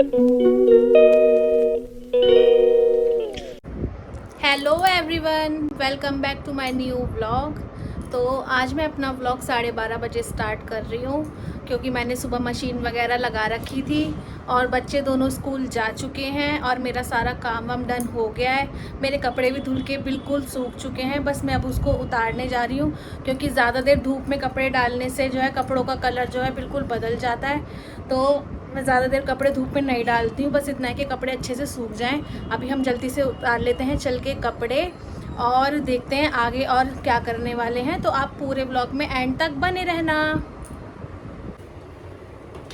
Hello everyone, welcome back to my new vlog. तो आज मैं अपना व्लॉग 12:30 बजे स्टार्ट कर रही हूँ, क्योंकि मैंने सुबह मशीन वगैरह लगा रखी थी और बच्चे दोनों स्कूल जा चुके हैं और मेरा सारा काम वाम डन हो गया है। मेरे कपड़े भी धुल के बिल्कुल सूख चुके हैं, बस मैं अब उसको उतारने जा रही हूँ, क्योंकि ज़्यादा देर धूप में कपड़े डालने से जो है कपड़ों का कलर जो है बिल्कुल बदल जाता है। तो मैं ज़्यादा देर कपड़े धूप में नहीं डालती हूँ, बस इतना है कि कपड़े अच्छे से सूख जाएं। अभी हम जल्दी से उतार लेते हैं चल के कपड़े और देखते हैं आगे और क्या करने वाले हैं। तो आप पूरे ब्लॉग में एंड तक बने रहना।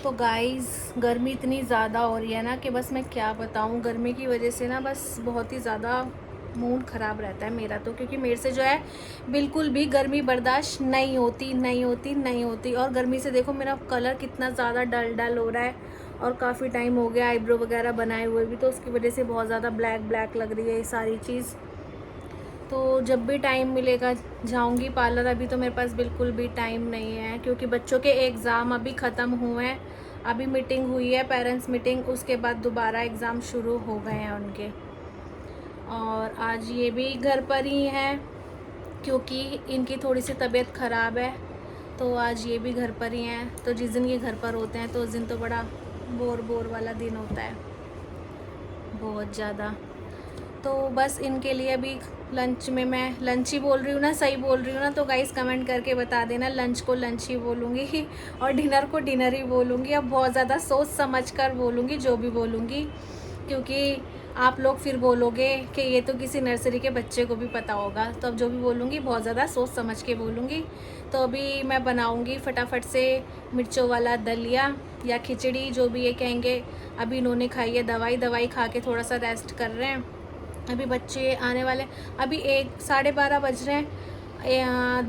तो गाइस, गर्मी इतनी ज़्यादा हो रही है ना कि बस मैं क्या बताऊँ। गर्मी की वजह से ना बस बहुत ही ज़्यादा मूड ख़राब रहता है मेरा तो, क्योंकि मेरे से जो है बिल्कुल भी गर्मी बर्दाश्त नहीं होती। और गर्मी से देखो मेरा कलर कितना ज़्यादा डल डल हो रहा है और काफ़ी टाइम हो गया आईब्रो वगैरह बनाए हुए भी, तो उसकी वजह से बहुत ज़्यादा ब्लैक ब्लैक लग रही है ये सारी चीज़। तो जब भी टाइम मिलेगा जाऊंगी पार्लर। अभी तो मेरे पास बिल्कुल भी टाइम नहीं है, क्योंकि बच्चों के एग्ज़ाम अभी ख़त्म हुए हैं। अभी मीटिंग हुई है, पेरेंट्स मीटिंग, उसके बाद दोबारा एग्ज़ाम शुरू हो गए हैं उनके। और आज ये भी घर पर ही हैं, क्योंकि इनकी थोड़ी सी तबीयत ख़राब है, तो आज ये भी घर पर ही हैं। तो जिस दिन ये घर पर होते हैं तो उस दिन तो बड़ा बोर वाला दिन होता है, बहुत ज़्यादा। तो बस इनके लिए अभी लंच में, मैं लंच ही बोल रही हूँ ना, सही बोल रही हूँ ना? तो गाइस कमेंट करके बता देना, लंच को लंच ही बोलूँगी और डिनर को डिनर ही बोलूँगी। अब बहुत ज़्यादा सोच समझ कर बोलूँगी जो भी बोलूँगी, क्योंकि आप लोग फिर बोलोगे कि ये तो किसी नर्सरी के बच्चे को भी पता होगा। तो अब जो भी बोलूँगी बहुत ज़्यादा सोच समझ के बोलूँगी। तो अभी मैं बनाऊँगी फटाफट से मिर्चों वाला दलिया या खिचड़ी, जो भी ये कहेंगे। अभी इन्होंने खाई है दवाई खा के थोड़ा सा रेस्ट कर रहे हैं। अभी बच्चे आने वाले, अभी 1 साढ़े 12 बज रहे हैं।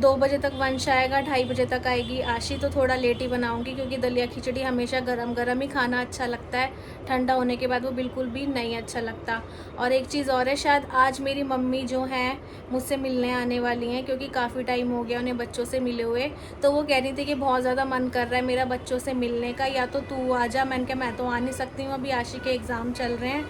2 बजे तक वंश आएगा, 2:30 बजे तक आएगी आशी। तो थोड़ा लेट ही बनाऊंगी, क्योंकि दलिया खिचड़ी हमेशा गरम गरम ही खाना अच्छा लगता है, ठंडा होने के बाद वो बिल्कुल भी नहीं अच्छा लगता। और एक चीज़ और है, शायद आज मेरी मम्मी जो हैं मुझसे मिलने आने वाली हैं, क्योंकि काफ़ी टाइम हो गया उन्हें बच्चों से मिले हुए। तो वो कह रही थी कि बहुत ज़्यादा मन कर रहा है मेरा बच्चों से मिलने का, या तो तू आ जा। मैंने कहा मैं तो आ नहीं सकती हूँ, अभी आशी के एग्ज़ाम चल रहे हैं,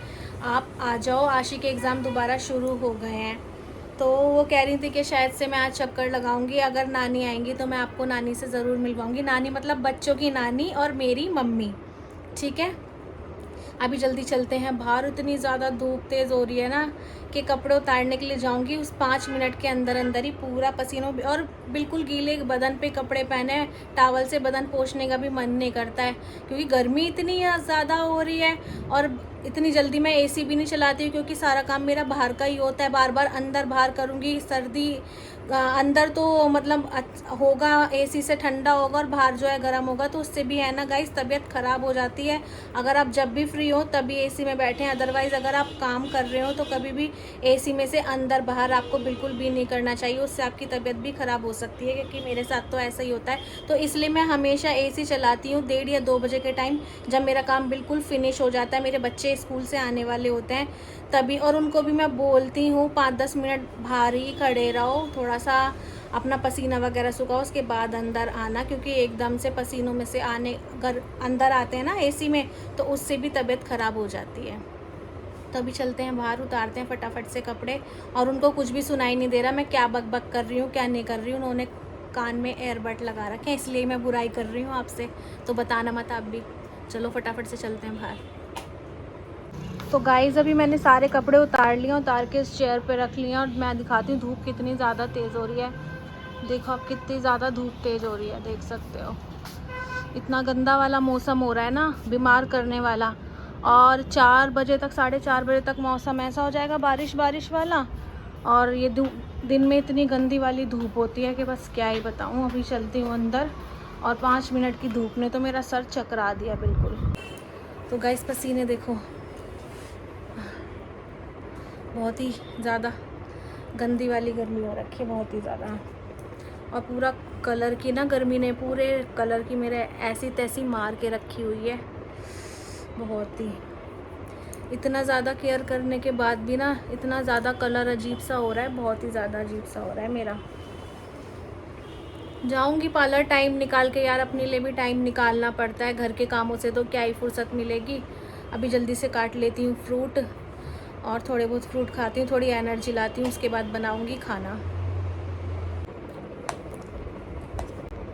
आप आ जाओ, आशी के एग्ज़ाम दोबारा शुरू हो गए हैं। तो वो कह रही थी कि शायद से मैं आज चक्कर लगाऊंगी, अगर नानी आएंगी तो मैं आपको नानी से ज़रूर मिलवाऊंगी। नानी मतलब बच्चों की नानी और मेरी मम्मी, ठीक है। अभी जल्दी चलते हैं बाहर। इतनी ज़्यादा धूप तेज़ हो रही है ना कि कपड़े उतारने के लिए जाऊंगी, उस 5 मिनट के अंदर अंदर ही पूरा पसीनों, और बिल्कुल गीले बदन पे कपड़े पहने, टावल से बदन पोंछने का भी मन नहीं करता है, क्योंकि गर्मी इतनी ज़्यादा हो रही है। और इतनी जल्दी मैं एसी भी नहीं चलाती हूँ, क्योंकि सारा काम मेरा बाहर का ही होता है, बार बार अंदर बाहर करूँगी। सर्दी अंदर तो मतलब होगा, एसी से ठंडा होगा, और बाहर जो है गर्म होगा, तो उससे भी है ना गाइस तबीयत ख़राब हो जाती है। अगर आप जब भी फ्री हो तभी एसी में बैठें, अदरवाइज़ अगर आप काम कर रहे हो तो कभी भी एसी में से अंदर बाहर आपको बिल्कुल भी नहीं करना चाहिए, उससे आपकी तबीयत भी ख़राब हो सकती है, क्योंकि मेरे साथ तो ऐसा ही होता है। तो इसलिए मैं हमेशा एसी चलाती हूँ 1:30 या 2 बजे के टाइम, जब मेरा काम बिल्कुल फिनिश हो जाता है, मेरे बच्चे स्कूल से आने वाले होते हैं तभी। और उनको भी मैं बोलती हूँ 5-10 मिनट बाहर ही खड़े रहो, थोड़ा सा अपना पसीना वगैरह सुखाओ, उसके बाद अंदर आना, क्योंकि एकदम से पसीनों में से आने अगर अंदर आते हैं ना एसी में, तो उससे भी तबीयत ख़राब हो जाती है। तो अभी चलते हैं बाहर, उतारते हैं फटाफट से कपड़े। और उनको कुछ भी सुनाई नहीं दे रहा मैं क्या बक बक कर रही हूँ, क्या नहीं कर रही हूँ। उन्होंने कान में एयरबड लगा रखे हैं, इसलिए मैं बुराई कर रही हूँ आपसे, तो बताना मत आप भी। चलो फटाफट से चलते हैं बाहर। तो गाइज़ अभी मैंने सारे कपड़े उतार लिए, उतार के इस चेयर पे रख लिए, और मैं दिखाती हूँ धूप कितनी ज़्यादा तेज़ हो रही है। देखो आप, कितनी ज़्यादा धूप तेज़ हो रही है, देख सकते हो। इतना गंदा वाला मौसम हो रहा है ना, बीमार करने वाला। और 4 बजे तक, 4:30 बजे तक मौसम ऐसा हो जाएगा बारिश बारिश वाला, और ये दिन में इतनी गंदी वाली धूप होती है कि बस क्या ही बताऊँ। अभी चलती हूँ अंदर, और 5 मिनट की धूप ने तो मेरा सर चकरा दिया बिल्कुल। तो गाइस पसीने देखो, बहुत ही ज़्यादा गंदी वाली गर्मी हो रखी है, बहुत ही ज़्यादा। और पूरा कलर की ना गर्मी ने पूरे कलर की मेरे ऐसी तैसी मार के रखी हुई है, बहुत ही। इतना ज़्यादा केयर करने के बाद भी ना इतना ज़्यादा कलर अजीब सा हो रहा है, बहुत ही ज़्यादा अजीब सा हो रहा है मेरा। जाऊंगी पार्लर टाइम निकाल के, यार अपने लिए भी टाइम निकालना पड़ता है, घर के कामों से तो क्या ही फुर्सत मिलेगी। अभी जल्दी से काट लेती हूँ फ्रूट और थोड़े बहुत फ्रूट खाती हूँ, थोड़ी एनर्जी लाती हूँ, उसके बाद बनाऊँगी खाना।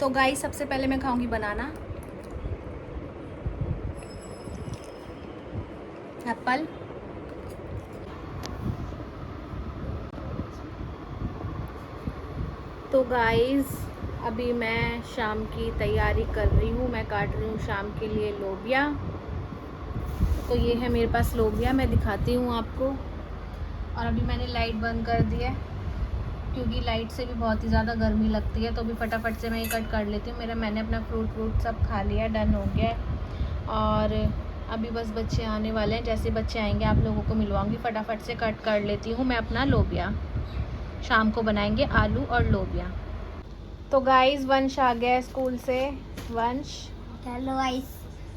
तो गाइस सबसे पहले मैं खाऊँगी बनाना, एप्पल। तो गाइस अभी मैं शाम की तैयारी कर रही हूँ, मैं काट रही हूँ शाम के लिए लोबिया। तो ये है मेरे पास लोबिया, मैं दिखाती हूँ आपको। और अभी मैंने लाइट बंद कर दी है क्योंकि लाइट से भी बहुत ही ज़्यादा गर्मी लगती है। तो अभी फटाफट से मैं ये कट कर लेती हूँ। मैंने अपना फ्रूट सब खा लिया, डन हो गया है। और अभी बस बच्चे आने वाले हैं, जैसे बच्चे आएंगे आप लोगों को मिलवाऊंगी। फटाफट से कट कर लेती हूँ मैं अपना लोबिया, शाम को बनाएंगे आलू और लोबिया। तो गाइस वंश आ गया है स्कूल से। वंश हेलो गाइस,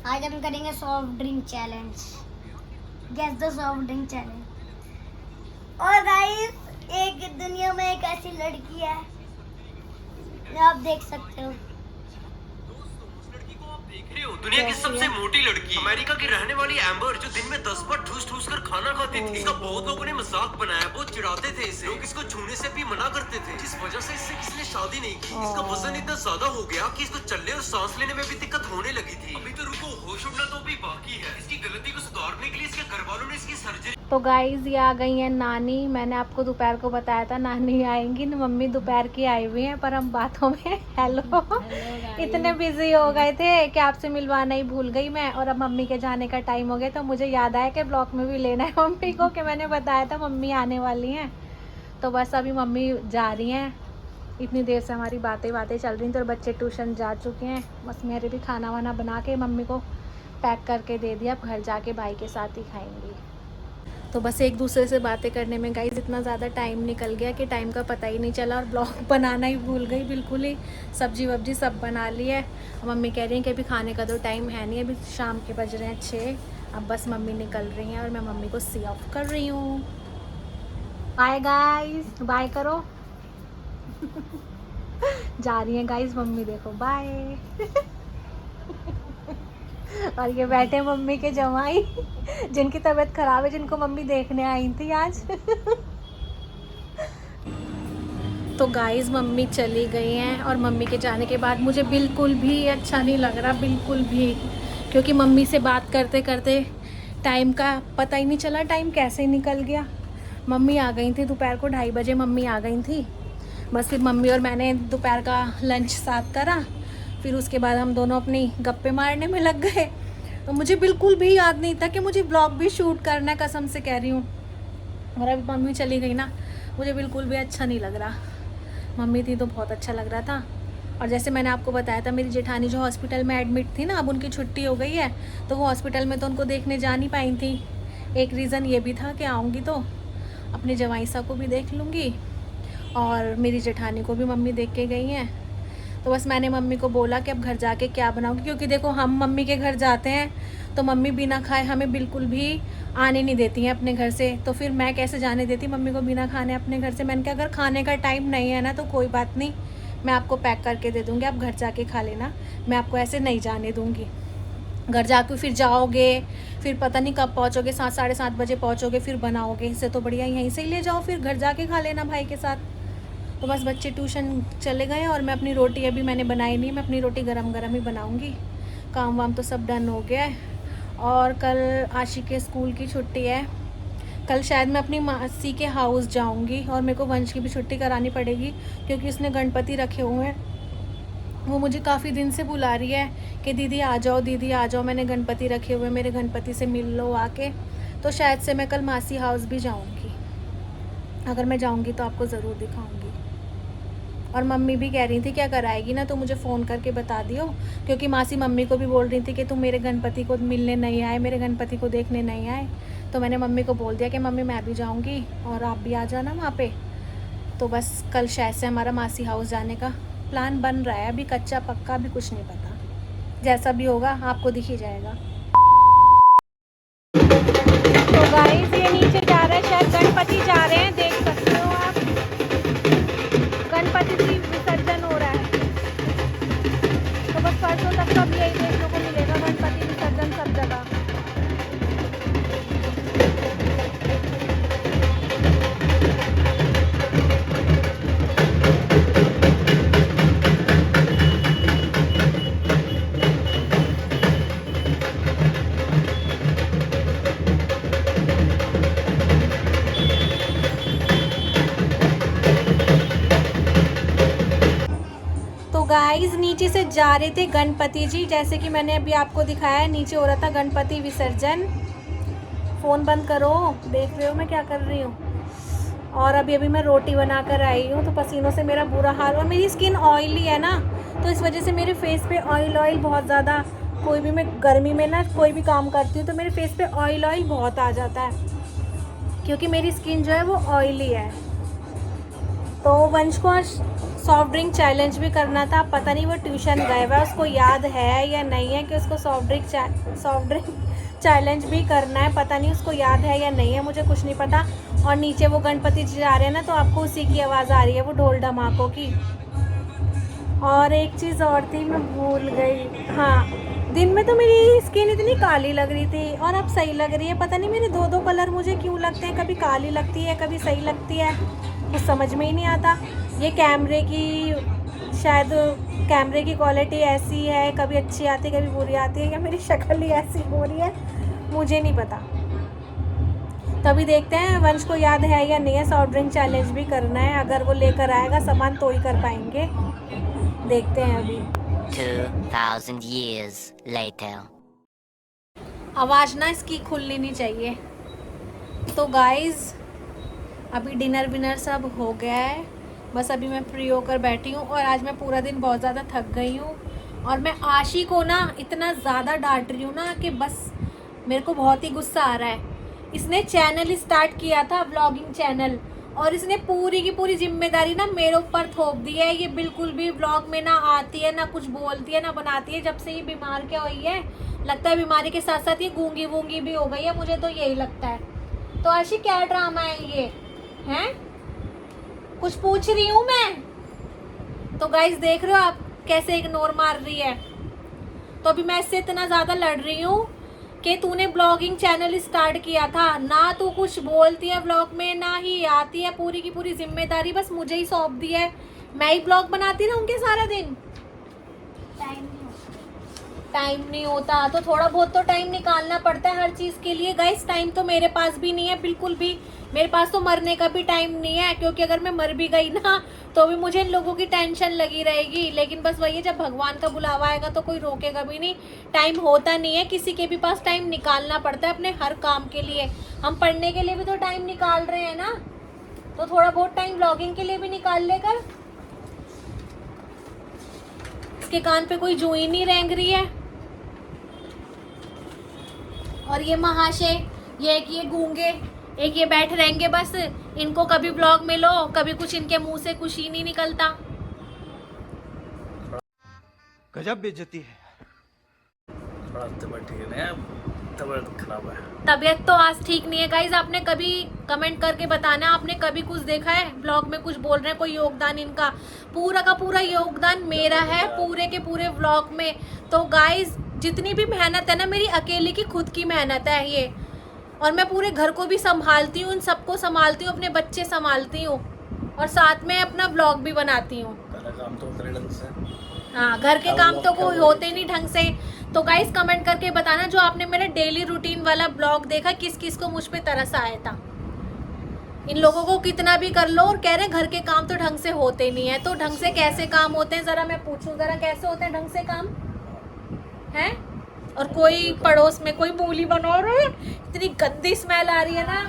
आज हम करेंगे soft drink challenge. Guess the soft drink challenge. और गाइस एक दुनिया में एक ऐसी लड़की है, आप देख सकते हो। देख रहे हो दुनिया की सबसे मोटी लड़की, अमेरिका की रहने वाली एम्बर, जो दिन में 10 बार ठूस ठूस कर खाना खाती थी। इसका बहुत लोगों ने मजाक बनाया, बहुत चिढ़ाते थे इसे। लोग इसको छूने से भी मना करते थे, जिस वजह से इससे किसी ने शादी नहीं की। इसका वजन इतना ज्यादा हो गया कि इसको चलने और सांस लेने में भी दिक्कत होने लगी थी। अभी तो रुको, होश उड़ना तो भी बाकी है। इसकी गलती को सुधारने के लिए इसके घर वालों ने इसकी सर्जरी। तो गाइस ये आ गई है नानी। मैंने आपको दोपहर को बताया था नानी आएंगी, मम्मी दोपहर की आई हुई हैं, पर हम बातों में हेलो इतने बिजी हो गए थे कि आपसे मिलवाना ही भूल गई मैं। और अब मम्मी के जाने का टाइम हो गया, तो मुझे याद आया कि ब्लॉग में भी लेना है मम्मी को, कि मैंने बताया था मम्मी आने वाली हैं। तो बस अभी मम्मी जा रही हैं। इतनी देर से हमारी बातें चल रही थी और बच्चे ट्यूशन जा चुके हैं। बस मेरे भी खाना वाना बना के मम्मी को पैक करके दे दिया, अब घर जाके भाई के साथ ही खाएंगी। तो बस एक दूसरे से बातें करने में गाइस इतना ज़्यादा टाइम निकल गया कि टाइम का पता ही नहीं चला, और ब्लॉग बनाना ही भूल गई बिल्कुल ही। सब्जी वब्जी सब बना ली है। मम्मी कह रही हैं कि अभी खाने का तो टाइम है नहीं, अभी शाम के बज रहे हैं 6। अब बस मम्मी निकल रही हैं और मैं मम्मी को सी ऑफ कर रही हूँ। बाय गाइस, बाय करो जा रही हैं गाइस मम्मी, देखो बाय और ये बैठे मम्मी के जमाई जिनकी तबीयत खराब है, जिनको मम्मी देखने आई थी आज तो गाइस मम्मी चली गई हैं, और मम्मी के जाने के बाद मुझे बिल्कुल भी अच्छा नहीं लग रहा, बिल्कुल भी। क्योंकि मम्मी से बात करते करते टाइम का पता ही नहीं चला, टाइम कैसे निकल गया। मम्मी आ गई थी दोपहर को 2:30 बजे मम्मी आ गई थी। बस फिर मम्मी और मैंने दोपहर का लंच साथ करा, फिर उसके बाद हम दोनों अपनी गप्पे मारने में लग गए। तो मुझे बिल्कुल भी याद नहीं था कि मुझे ब्लॉग भी शूट करना है, कसम से कह रही हूँ। और अभी मम्मी चली गई ना, मुझे बिल्कुल भी अच्छा नहीं लग रहा। मम्मी थी तो बहुत अच्छा लग रहा था। और जैसे मैंने आपको बताया था, मेरी जेठानी जो हॉस्पिटल में एडमिट थी ना, अब उनकी छुट्टी हो गई है, तो वो हॉस्पिटल में तो उनको देखने जा नहीं पाई थी। एक रीज़न ये भी था कि आऊँगी तो अपने जवाई साहब को भी देख लूँगी, और मेरी जेठानी को भी मम्मी देख के गई हैं। तो बस मैंने मम्मी को बोला कि अब घर जाके क्या बनाऊँगी, क्योंकि देखो हम मम्मी के घर जाते हैं तो मम्मी बिना खाए हमें बिल्कुल भी आने नहीं देती हैं अपने घर से। तो फिर मैं कैसे जाने देती मम्मी को बिना खाने अपने घर से। मैंने कहा अगर खाने का टाइम नहीं है ना तो कोई बात नहीं, मैं आपको पैक करके दे दूँगी, आप घर जाके खा लेना, मैं आपको ऐसे नहीं जाने दूँगी। घर जाके फिर जाओगे, फिर पता नहीं कब पहुँचोगे, 7 साढ़े 7 बजे पहुँचोगे, फिर बनाओगे। इससे तो बढ़िया यहीं से ही ले जाओ, फिर घर जाके खा लेना भाई के साथ। तो बस बच्चे ट्यूशन चले गए और मैं अपनी रोटी अभी मैंने बनाई नहीं, मैं अपनी रोटी गरम गरम ही बनाऊंगी। काम वाम तो सब डन हो गया है। और कल आशिक के स्कूल की छुट्टी है, कल शायद मैं अपनी मासी के हाउस जाऊंगी, और मेरे को वंश की भी छुट्टी करानी पड़ेगी क्योंकि उसने गणपति रखे हुए हैं। वो मुझे काफ़ी दिन से बुला रही है कि दीदी आ जाओ, दीदी आ जाओ, मैंने गणपति रखे हुए, मेरे गणपति से मिल लो आके। तो शायद से मैं कल मासी हाउस भी जाऊँगी, अगर मैं जाऊँगी तो आपको ज़रूर दिखाऊँगी। और मम्मी भी कह रही थी क्या कराएगी ना तो मुझे फ़ोन करके बता दियो, क्योंकि मासी मम्मी को भी बोल रही थी कि तुम मेरे गणपति को मिलने नहीं आए, मेरे गणपति को देखने नहीं आए। तो मैंने मम्मी को बोल दिया कि मम्मी मैं भी जाऊंगी और आप भी आ जाना वहाँ पे। तो बस कल शायद से हमारा मासी हाउस जाने का प्लान बन रहा है, अभी कच्चा पक्का भी कुछ नहीं पता, जैसा भी होगा आपको दिख ही जाएगा। तो गाइस ये नीचे जा रहा है, शायद गणपति जा रहे हैं, देख सकते हो आप, गणपति की विसर्जन हो रहा है। तो बस परसों तक सब यही देखने को मिलेगा, गणपति विसर्जन सब जगह। गाइस नीचे से जा रहे थे गणपति जी, जैसे कि मैंने अभी आपको दिखाया, नीचे हो रहा था गणपति विसर्जन। फ़ोन बंद करो, देख रहे हो मैं क्या कर रही हूँ। और अभी मैं रोटी बना कर आई हूँ, तो पसीनों से मेरा बुरा हाल, और मेरी स्किन ऑयली है ना, तो इस वजह से मेरे फेस पे ऑयल बहुत ज़्यादा, कोई भी मैं गर्मी में ना कोई भी काम करती हूँ तो मेरे फेस पे ऑयल बहुत आ जाता है, क्योंकि मेरी स्किन जो है वो ऑयली है। तो वंश को आज सॉफ्ट ड्रिंक चैलेंज भी करना था, पता नहीं वो ट्यूशन गए हुआ, उसको याद है या नहीं है कि उसको सॉफ्ट ड्रिंक चैलेंज भी करना है, पता नहीं उसको याद है या नहीं है, मुझे कुछ नहीं पता। और नीचे वो गणपति जी जा रहे हैं ना, तो आपको उसी की आवाज़ आ रही है, वो ढोल धमाकों की। और एक चीज़ और थी, मैं भूल गई। हाँ, दिन में तो मेरी स्किन इतनी काली लग रही थी और अब सही लग रही है। पता नहीं मेरे दो कलर मुझे क्यों लगते हैं, कभी काली लगती है कभी सही लगती है, कुछ समझ में ही नहीं आता। ये कैमरे की, शायद कैमरे की क्वालिटी ऐसी है, कभी अच्छी आती है कभी बुरी आती है, या मेरी शक्ल ही ऐसी हो रही है, मुझे नहीं पता। तभी देखते हैं वंश को याद है या नहीं है, सॉफ्ट ड्रिंक चैलेंज भी करना है। अगर वो लेकर आएगा सामान तो ही कर पाएंगे, देखते हैं अभी। 2000 years later. आवाज़ ना इसकी खुलनी नहीं चाहिए। तो गाइस अभी डिनर विनर सब हो गया है, बस अभी मैं फ्री होकर बैठी हूँ। और आज मैं पूरा दिन बहुत ज़्यादा थक गई हूँ, और मैं आशी को ना इतना ज़्यादा डांट रही हूँ ना कि बस मेरे को बहुत ही गुस्सा आ रहा है। इसने चैनल स्टार्ट किया था, व्लॉगिंग चैनल, और इसने पूरी की पूरी जिम्मेदारी ना मेरे ऊपर थोप दी है। ये बिल्कुल भी व्लॉग में ना आती है, ना कुछ बोलती है, ना बनाती है। जब से ये बीमार क्या हुई है, लगता है बीमारी के साथ साथ ये गूंगी वूंगी भी हो गई है, मुझे तो यही लगता है। तो आशी क्या ड्रामा है ये, हैं? कुछ पूछ रही हूँ मैं। तो गाइस देख रहे हो आप कैसे इग्नोर मार रही है। तो अभी मैं इससे इतना ज़्यादा लड़ रही हूँ कि तूने ब्लॉगिंग चैनल स्टार्ट किया था ना, तू कुछ बोलती है व्लॉग में, ना ही आती है, पूरी की पूरी जिम्मेदारी बस मुझे ही सौंप दी है। मैं ही ब्लॉग बनाती रहूँगी सारा दिन। टाइम नहीं होता तो थोड़ा बहुत तो टाइम निकालना पड़ता है हर चीज़ के लिए। गाइस टाइम तो मेरे पास भी नहीं है बिल्कुल भी, मेरे पास तो मरने का भी टाइम नहीं है, क्योंकि अगर मैं मर भी गई ना तो भी मुझे इन लोगों की टेंशन लगी रहेगी। लेकिन बस वही है, जब भगवान का बुलावा आएगा तो कोई रोकेगा भी नहीं। टाइम होता नहीं है किसी के भी पास, टाइम निकालना पड़ता है अपने हर काम के लिए। हम पढ़ने के लिए भी तो टाइम निकाल रहे हैं ना, तो थोड़ा बहुत टाइम व्लॉगिंग के लिए भी निकाल लेकर। इसके कान पे कोई जू ही नहीं रेंग रही है। और ये महाशय, ये एक ये गूंगे, एक ये बैठ रहेंगे बस, इनको कभी ब्लॉग में लो, कभी कुछ इनके मुंह से कुछ ही नहीं निकलता। गजब बेइज्जती है। थोड़ा तबीयत ठीक नहीं है, तबीयत खराब है। तबीयत तो आज ठीक नहीं है गाइज। आपने कभी कमेंट करके बताना, आपने कभी कुछ देखा है ब्लॉग में कुछ बोल रहे हैं, कोई योगदान इनका? पूरा का पूरा योगदान मेरा है पूरे के पूरे व्लॉग में। तो गाइज जितनी भी मेहनत है ना, मेरी अकेले की खुद की मेहनत है ये, और मैं पूरे घर को भी संभालती हूँ, उन सबको संभालती हूँ, अपने बच्चे संभालती हूँ, और साथ में अपना व्लॉग भी बनाती हूँ। काम तो करे ढंग से। हाँ, घर के काम तो कोई होते नहीं ढंग से। तो गाइस कमेंट करके बताना जो आपने मेरा डेली रूटीन वाला ब्लॉग देखा, किस किस को मुझ पे तरस आया था। इन लोगों को कितना भी कर लो और कह रहे हैं घर के काम तो ढंग से होते नहीं है। तो ढंग से कैसे काम होते हैं जरा मैं पूछूं, जरा कैसे होते हैं ढंग से काम हैं? और कोई पड़ोस में कोई मूली बना रहा है, इतनी गंदी स्मेल आ रही है ना,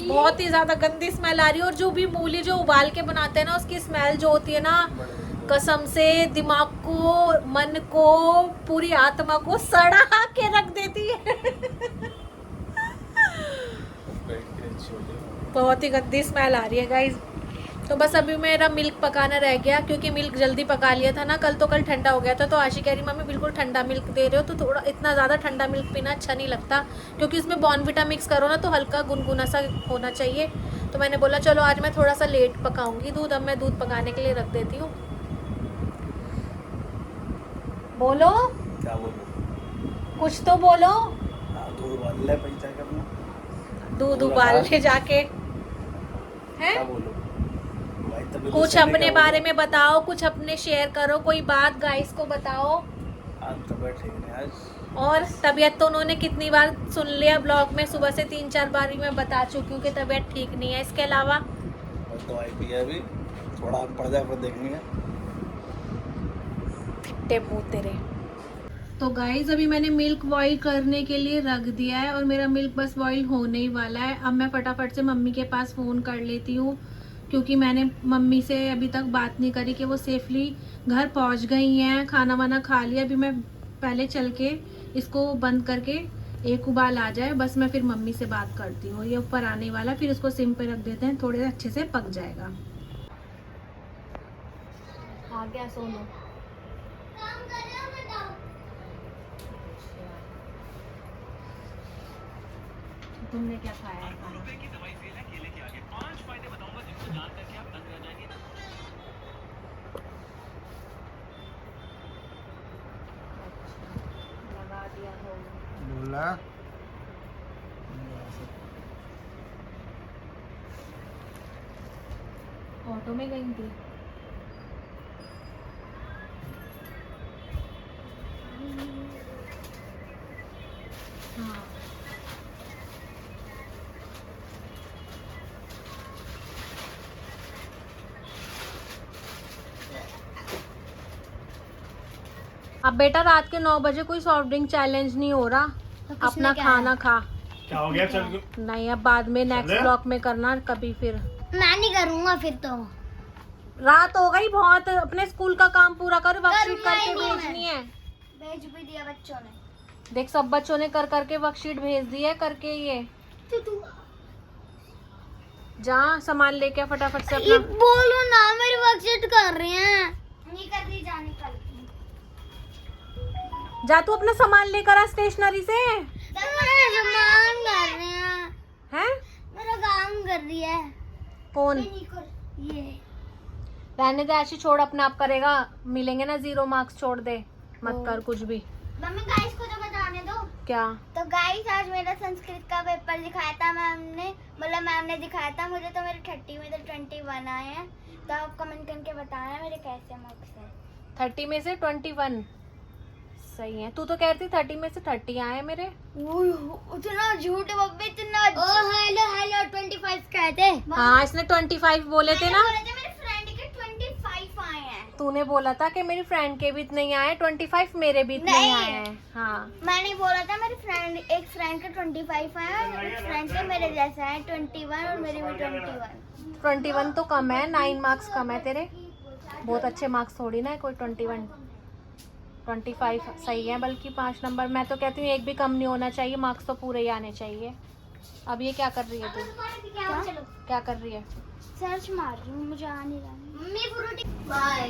बहुत ही ज्यादा गंदी स्मेल आ रही है। और जो भी मूली जो उबाल के बनाते हैं ना, उसकी स्मेल जो होती है ना, कसम से दिमाग को, मन को, पूरी आत्मा को सड़ा के रख देती है। बहुत ही गंदी स्मेल आ रही है गाइस। तो बस अभी मेरा मिल्क पकाना रह गया, क्योंकि मिल्क जल्दी पका लिया था ना, कल तो कल ठंडा हो गया था। तो आशी कह रही मम्मी बिल्कुल ठंडा मिल्क दे रहे हो, तो थोड़ा इतना ज़्यादा ठंडा मिल्क पीना अच्छा नहीं लगता, क्योंकि इसमें बॉर्नविटा मिक्स करो ना तो हल्का गुनगुना सा होना चाहिए। तो मैंने बोला चलो आज मैं थोड़ा सा लेट पकाऊंगी दूध, अब मैं दूध पकाने के लिए रख देती हूँ। बोलो, क्या बोलो? कुछ तो बोलो। दूध उबाल ले, पैसा करना। दूध उबाल ले जाके, हैं? क्या बोलो? भाई तबीयत कुछ सही अपने नहीं बारे में बताओ, कुछ अपने शेयर करो, कोई बात गाइस को बताओ। आज तबीयत ठीक नहीं आज। और तबीयत तो उन्होंने कितनी बार सुन लिया ब्लॉग में, सुबह से 3-4 बार ही मैं बता चुकी हूँ कि तबीयत ठीक नहीं है। इसके अलावा और दवाई पी है अभी, थोड़ा पड़ जाए फिर देखेंगे। बेटे मुँह तेरे। तो गाइज अभी मैंने मिल्क बॉईल करने के लिए रख दिया है और मेरा मिल्क बस बॉईल होने ही वाला है। अब मैं फटाफट से मम्मी के पास फ़ोन कर लेती हूँ, क्योंकि मैंने मम्मी से अभी तक बात नहीं करी कि वो सेफली घर पहुँच गई हैं, खाना वाना खा लिया। अभी मैं पहले चल के इसको बंद करके एक उबाल आ जाए, बस मैं फिर मम्मी से बात करती हूँ। ये ऊपर आने वाला, फिर इसको सिम पे रख देते हैं, थोड़े अच्छे से पक जाएगा। आ गया सोनू। तुमने क्या खाया है खाना? लगा दिया होगा। बोला ऑटो में गई थी। हाँ अब बेटा रात के 9 बजे कोई सॉफ्ट ड्रिंक चैलेंज नहीं हो रहा, तो किसने अपना क्या खाना खा। क्या हो गया? चल नहीं अब बाद में नेक्स्ट ब्लॉक में करना कभी। फिर मैं नहीं करूँगा फिर तो। रात हो गई बहुत, अपने स्कूल का काम पूरा कर, वर्कशीट करना ही करके नहीं भेजनी है। भेज भी दिया बच्चों ने। देख सब बच्चों ने कर करके वर्कशीट भेज दी है करके। ये तू जा सामान लेके आ फटाफट से ये अपना। बोलो ना, मेरी वर्कशीट कर रही हैं। नहीं कर रही, जाने कल जा तू अपना सामान लेकर आ स्टेशनरी से। मेरा सामान कर रहे हैं, हैं? मेरा काम कर रही है। कौन? ये रहने दे, ऐसे छोड़, अपने आप करेगा। मिलेंगे ना 0 मार्क्स, छोड़ दे, मत कर कुछ भी। मम्मी गाइस को तो बताने दो। क्या? तो गाइस आज मेरा संस्कृत का पेपर दिखाया था मैम ने, मतलब मैम ने दिखाया था मुझे। तो मेरे 30 में तो 21 आए हैं। तो आप कमेंट करके बताना मेरे कैसे मार्क्स हैं। 30 में से 21 सही है। तू तो कह रही थी 30 में से 30 आए मेरे। उतना झूठ बब्बे, इतना। ओ हेलो हेलो 25 कहते। हाँ इसने 25 बोले थे ना। मेरे फ्रेंड के 25 आए हैं। तूने बोला था कि मेरी फ्रेंड के भी इतने ही आए, 25 मेरे भी इतने ही आए हैं। हाँ मैंने बोला था मेरे फ्रेंड, एक फ्रेंड के 25 आए और एक फ्रेंड के मेरे जैसे आए 21 और मेरे भी 21। 21 तो कम है, 9 मार्क्स कम है तेरे। बहुत अच्छे मार्क्स थोड़ी ना है कोई 21। 25 सही है, बल्कि 5 नंबर। मैं तो कहती हूँ एक भी कम नहीं होना चाहिए, मार्क्स तो पूरे ही आने चाहिए। अब ये क्या कर रही है तू? क्या कर रही है? सर्च मार रही हूँ, मुझे आ नहीं रहा। Mummy Frooti. बाय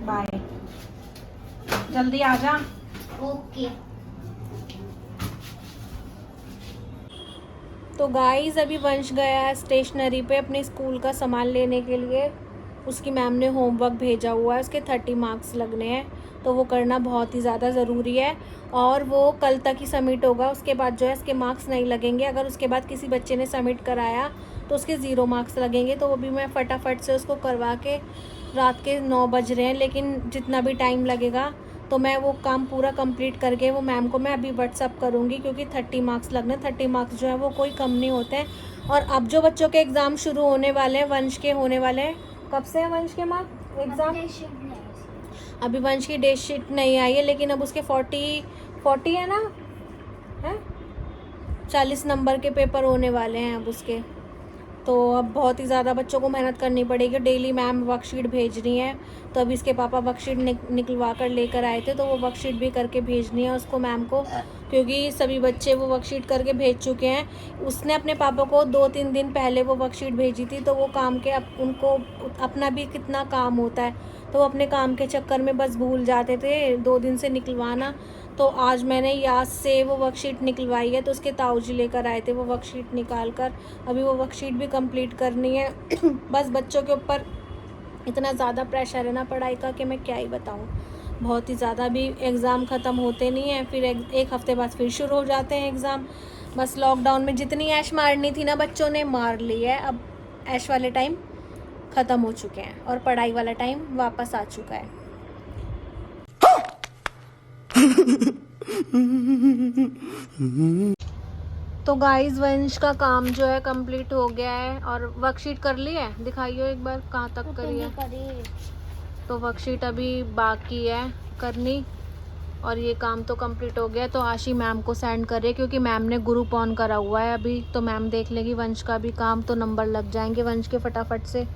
बाय, जल्दी आ जा। ओके। तो गाइस अभी वंश गया है स्टेशनरी पे अपने स्कूल का सामान लेने के लिए। उसकी मैम ने होमवर्क भेजा हुआ है, उसके 30 मार्क्स लगने हैं, तो वो करना बहुत ही ज़्यादा ज़रूरी है। और वो कल तक ही सबमिट होगा, उसके बाद जो है इसके मार्क्स नहीं लगेंगे। अगर उसके बाद किसी बच्चे ने सबमिट कराया तो उसके 0 मार्क्स लगेंगे। तो वो भी मैं फटाफट से उसको करवा के, रात के 9 बज रहे हैं, लेकिन जितना भी टाइम लगेगा तो मैं वो काम पूरा कंप्लीट करके वो मैम को मैं अभी व्हाट्सअप करूँगी, क्योंकि 30 मार्क्स लगने, 30 मार्क्स जो है वो कोई कम नहीं होते हैं। और अब जो बच्चों के एग्ज़ाम शुरू होने वाले हैं, वंश के होने वाले हैं। कब से है वंश के मार्क्स एग्ज़ाम? अभी वंश की डेट शीट नहीं आई है, लेकिन अब उसके 40 है ना, है 40 नंबर के पेपर होने वाले हैं अब उसके। तो अब बहुत ही ज़्यादा बच्चों को मेहनत करनी पड़ेगी। डेली मैम वर्कशीट भेज रही हैं, तो अभी इसके पापा वर्कशीट निकलवा कर लेकर आए थे, तो वो वर्कशीट भी करके भेजनी है उसको मैम को, क्योंकि सभी बच्चे वो वर्कशीट करके भेज चुके हैं। उसने अपने पापा को 2-3 दिन पहले वो वर्कशीट भेजी थी, तो वो काम के उनको अपना भी कितना काम होता है, तो वो अपने काम के चक्कर में बस भूल जाते थे 2 दिन से निकलवाना। तो आज मैंने याद से वो वर्कशीट निकलवाई है, तो उसके ताऊजी लेकर आए थे वो वर्कशीट निकाल कर। अभी वो वर्कशीट भी कंप्लीट करनी है। बस बच्चों के ऊपर इतना ज़्यादा प्रेशर है ना पढ़ाई का कि मैं क्या ही बताऊँ, बहुत ही ज़्यादा। अभी एग्ज़ाम ख़त्म होते नहीं हैं, फिर एक हफ़्ते बाद फिर शुरू हो जाते हैं एग्ज़ाम। बस लॉकडाउन में जितनी ऐश मारनी थी ना बच्चों ने मार ली है। अब ऐश वाले टाइम ख़त्म हो चुके हैं और पढ़ाई वाला टाइम वापस आ चुका है। तो गाइस वंश का काम जो है कंप्लीट हो गया है और वर्कशीट कर ली है। दिखाइए एक बार कहाँ तक करी है। तो वर्कशीट अभी बाकी है करनी, और ये काम तो कंप्लीट हो गया। तो आशी मैम को सेंड कर रही है क्योंकि मैम ने ग्रुप ऑन करा हुआ है अभी, तो मैम देख लेगी वंश का भी काम, तो नंबर लग जाएंगे वंश के फटाफट से।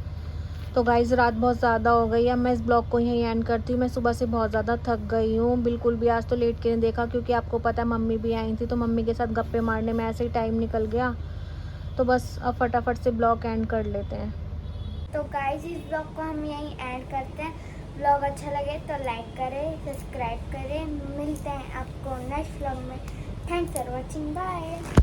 तो गाइज़ रात बहुत ज़्यादा हो गई है, मैं इस ब्लॉग को यहीं एंड करती हूँ। मैं सुबह से बहुत ज़्यादा थक गई हूँ, बिल्कुल भी आज तो लेट के नहीं देखा क्योंकि आपको पता है मम्मी भी आई थी, तो मम्मी के साथ गप्पे मारने में ऐसे ही टाइम निकल गया। तो बस अब फटाफट से ब्लॉग एंड कर लेते हैं। तो गाइस इस ब्लॉग को हम यहीं ऐड करते हैं। ब्लॉग अच्छा लगे तो लाइक करें, सब्सक्राइब करें। मिलते हैं आपको नेक्स्ट ब्लॉग में। Thanks for watching, bye.